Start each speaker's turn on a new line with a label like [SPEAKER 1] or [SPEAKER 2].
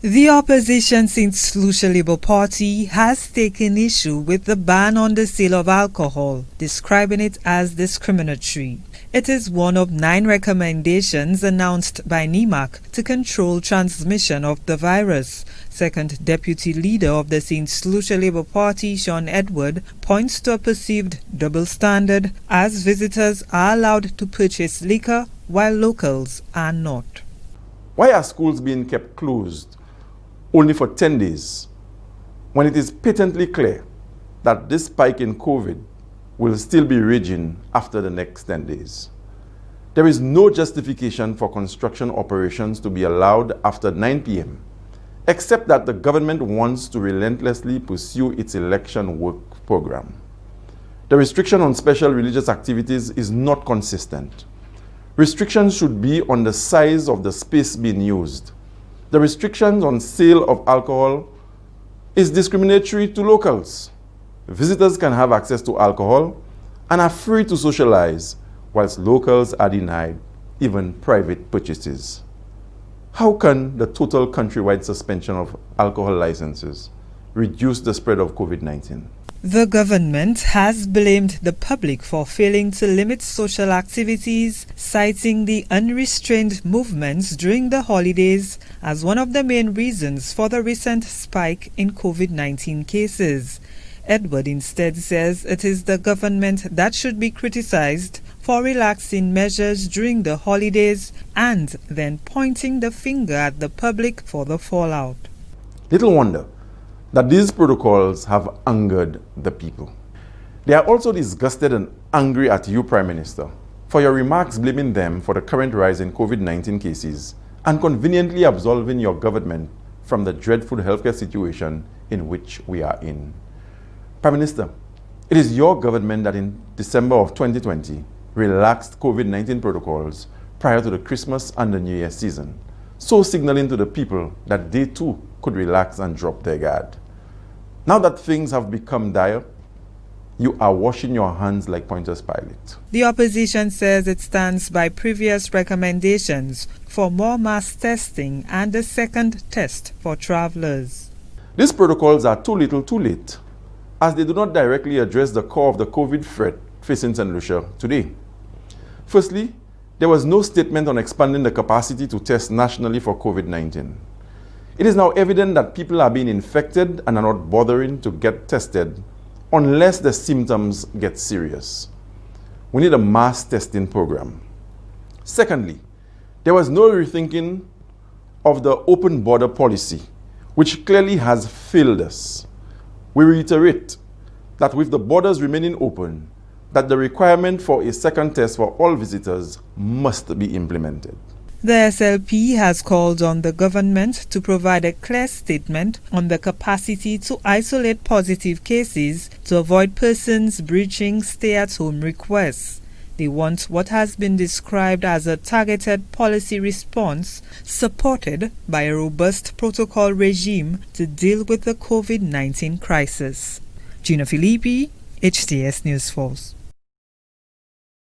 [SPEAKER 1] The opposition Saint Lucia Labour Party has taken issue with the ban on the sale of alcohol, describing it as discriminatory. It is one of 9 recommendations announced by NEMAC to control transmission of the virus. Second Deputy Leader of the Saint Lucia Labour Party, Shawn Edward, points to a perceived double standard as visitors are allowed to purchase liquor while locals are not.
[SPEAKER 2] Why are schools being kept closed only for 10 days when it is patently clear that this spike in COVID will still be raging after the next 10 days? There is no justification for construction operations to be allowed after 9 p.m., except that the government wants to relentlessly pursue its election work program. The restriction on special religious activities is not consistent. Restrictions should be on the size of the space being used. The restrictions on sale of alcohol is discriminatory to locals. Visitors can have access to alcohol and are free to socialize, whilst locals are denied even private purchases. How can the total countrywide suspension of alcohol licenses reduce the spread of COVID-19?
[SPEAKER 1] The government has blamed the public for failing to limit social activities, citing the unrestrained movements during the holidays as one of the main reasons for the recent spike in COVID-19 cases. Edward instead says it is the government that should be criticized for relaxing measures during the holidays and then pointing the finger at the public for the fallout.
[SPEAKER 2] Little wonder that these protocols have angered the people. They are also disgusted and angry at you, Prime Minister, for your remarks blaming them for the current rise in COVID-19 cases and conveniently absolving your government from the dreadful healthcare situation in which we are in. Prime Minister, it is your government that in December of 2020 relaxed COVID-19 protocols prior to the Christmas and the New Year season, so signaling to the people that they too could relax and drop their guard. Now that things have become dire, you are washing your hands like Pontius Pilate.
[SPEAKER 1] The opposition says it stands by previous recommendations for more mass testing and a second test for travelers.
[SPEAKER 2] These protocols are too little too late, as they do not directly address the core of the COVID threat facing Saint Lucia today. Firstly, there was no statement on expanding the capacity to test nationally for COVID-19. It is now evident that people are being infected and are not bothering to get tested unless the symptoms get serious. We need a mass testing program. Secondly, there was no rethinking of the open border policy, which clearly has failed us. We reiterate that with the borders remaining open, that the requirement for a second test for all visitors must be implemented.
[SPEAKER 1] The SLP has called on the government to provide a clear statement on the capacity to isolate positive cases to avoid persons breaching stay-at-home requests. They want what has been described as a targeted policy response supported by a robust protocol regime to deal with the COVID-19 crisis. Gina Filippi, HTS News Force.